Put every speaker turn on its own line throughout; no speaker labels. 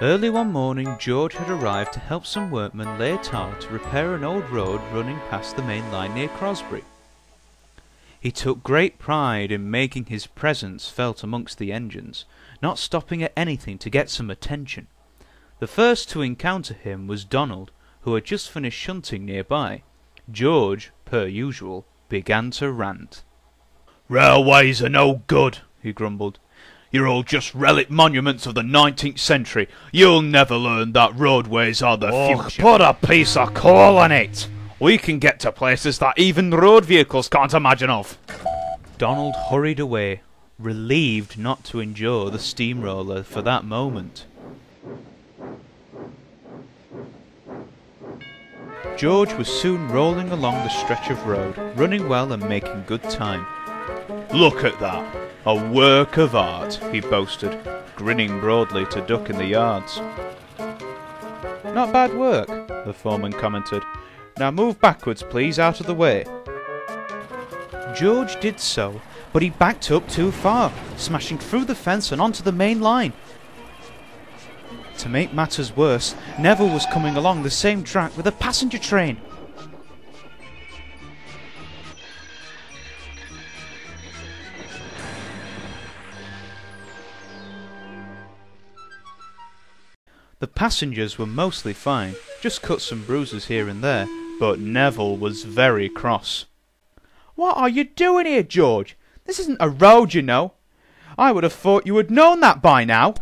Early one morning, George had arrived to help some workmen lay a tile to repair an old road running past the main line near Crosbury. He took great pride in making his presence felt amongst the engines, not stopping at anything to get some attention. The first to encounter him was Donald, who had just finished shunting nearby. George, per usual, began to rant.
"Railways are no good," he grumbled. "You're all just relic monuments of the 19th century. You'll never learn that roadways are the future."
Put a piece of coal on it! We can get to places that even road vehicles can't imagine of.
Donald hurried away, relieved not to endure the steamroller for that moment. George was soon rolling along the stretch of road, running well and making good time.
"Look at that! A work of art," he boasted, grinning broadly to duck in the yards.
"Not bad work," the foreman commented. "Now move backwards, please, out of the way." George did so, but he backed up too far, smashing through the fence and onto the main line. To make matters worse, Neville was coming along the same track with a passenger train. The passengers were mostly fine, just cuts and bruises here and there, but Neville was very cross.
What are you doing here, George? This isn't a road, you know. I would have thought you had known that by now.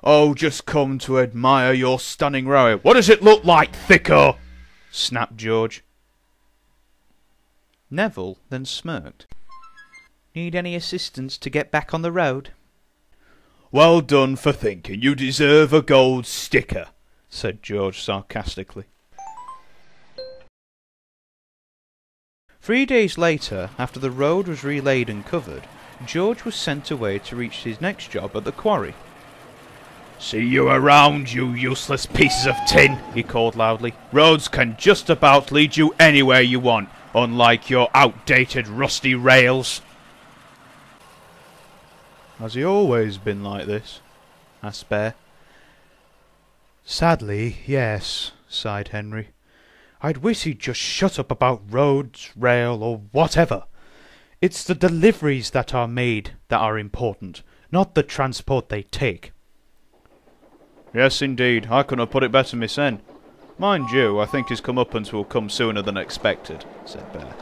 "Oh, just come to admire your stunning railway. What does it look like, thicko?" snapped George.
Neville then smirked. "Need any assistance to get back on the road?"
"Well done for thinking. You deserve a gold sticker," said George sarcastically.
3 days later, after the road was relaid and covered, George was sent away to reach his next job at the quarry.
"See you around, you useless pieces of tin," he called loudly. "Roads can just about lead you anywhere you want, unlike your outdated rusty rails."
"Has he always been like this?" asked Bear.
Sadly, yes, sighed Henry. I'd wish he'd just shut up about roads, rail, or whatever. It's the deliveries that are made that are important, not the transport they take.
"Yes, indeed. I couldn't have put it better myself. Mind you, I think his comeuppance will come sooner than expected," said Bear.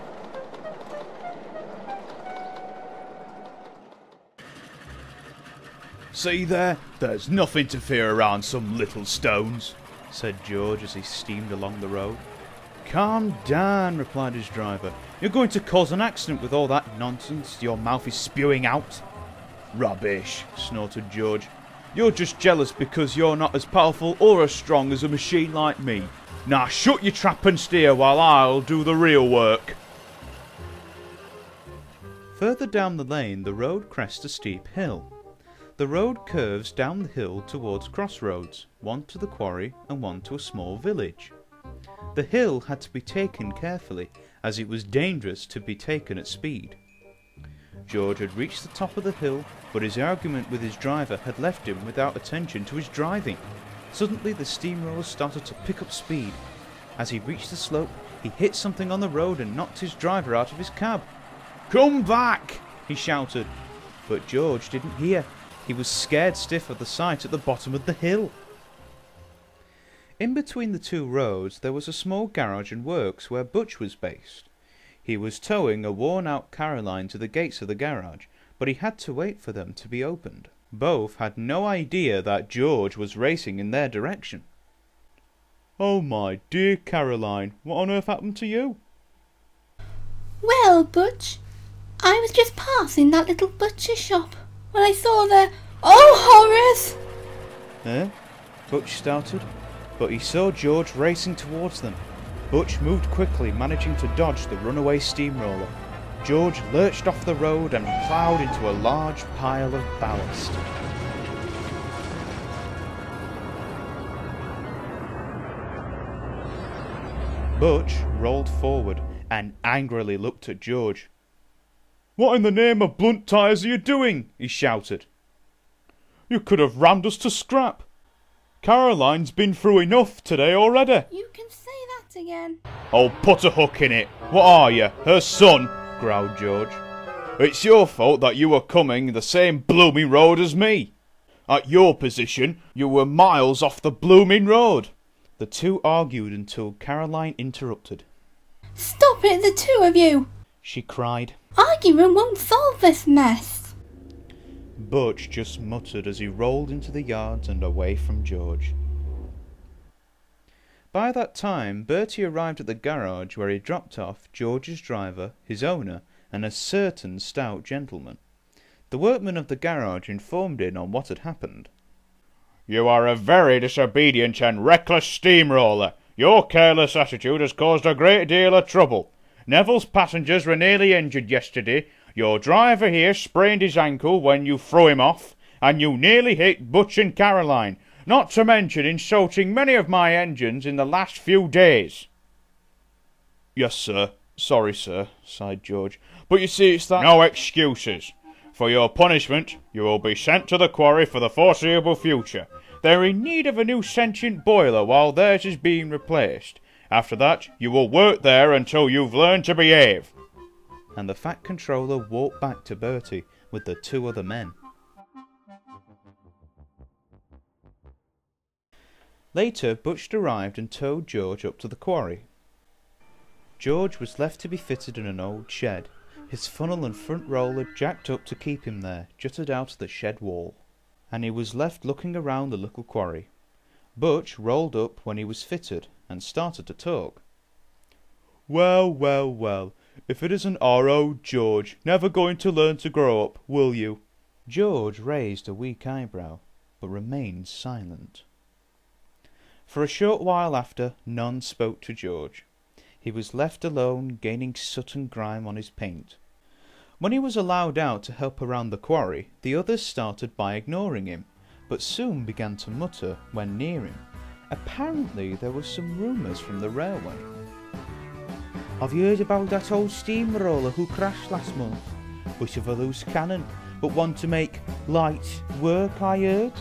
"See there? There's nothing to fear around some little stones," said George as he steamed along the road.
Calm down, replied his driver. You're going to cause an accident with all that nonsense your mouth is spewing out.
"Rubbish," snorted George. "You're just jealous because you're not as powerful or as strong as a machine like me. Now shut your trap and steer while I'll do the real work."
Further down the lane, the road crests a steep hill. The road curves down the hill towards crossroads, one to the quarry and one to a small village. The hill had to be taken carefully, as it was dangerous to be taken at speed. George had reached the top of the hill, but his argument with his driver had left him without attention to his driving. Suddenly the steamroller started to pick up speed. As he reached the slope, he hit something on the road and knocked his driver out of his cab.
"Come back!"
he shouted, but George didn't hear. He was scared stiff of the sight at the bottom of the hill. In between the two roads there was a small garage and works where Butch was based. He was towing a worn-out Caroline to the gates of the garage, but he had to wait for them to be opened. Both had no idea that George was racing in their direction.
"Oh my dear Caroline, what on earth happened to you?"
"Well, Butch, I was just passing that little butcher shop when I saw the... Oh, horrors!"
Eh? Butch started, but he saw George racing towards them. Butch moved quickly, managing to dodge the runaway steamroller. George lurched off the road and ploughed into a large pile of ballast. Butch rolled forward and angrily looked at George. "What in the name of blunt tyres are you doing?" he shouted. "You could have rammed us to scrap. Caroline's been through enough today already."
You can say that again.
"Oh, put a hook in it. What are you, her son?" growled George. "It's your fault that you were coming the same blooming road as me. At your position, you were miles off the blooming road."
The two argued until Caroline interrupted.
Stop it, the two of you!
She cried.
Arguing won't solve this mess.
Butch just muttered as he rolled into the yards and away from George. By that time, Bertie arrived at the garage where he dropped off George's driver, his owner, and a certain stout gentleman. The workman of the garage informed him on what had happened.
"You are a very disobedient and reckless steamroller. Your careless attitude has caused a great deal of trouble. Neville's passengers were nearly injured yesterday. Your driver here sprained his ankle when you threw him off, and you nearly hit Butch and Caroline, not to mention insulting many of my engines in the last few days."
"Yes, sir. Sorry, sir," sighed George. "But you see, it's that—"
"No excuses. For your punishment, you will be sent to the quarry for the foreseeable future. They're in need of a new sentient boiler while theirs is being replaced. After that, you will work there until you've learned to behave."
And the Fat Controller walked back to Bertie with the two other men. Later, Butch arrived and towed George up to the quarry. George was left to be fitted in an old shed. His funnel and front roller, jacked up to keep him there, jutted out of the shed wall, and he was left looking around the little quarry. Butch rolled up when he was fitted and started to talk. "Well, well, well, if it isn't our old George, never going to learn to grow up, will you?" George raised a weak eyebrow, but remained silent. For a short while after, none spoke to George. He was left alone, gaining soot and grime on his paint. When he was allowed out to help around the quarry, the others started by ignoring him, but soon began to mutter when near him. Apparently there were some rumours from the railway. "Have you heard about that old steamroller who crashed last month? Bit of a loose cannon, but one to make light work, I heard."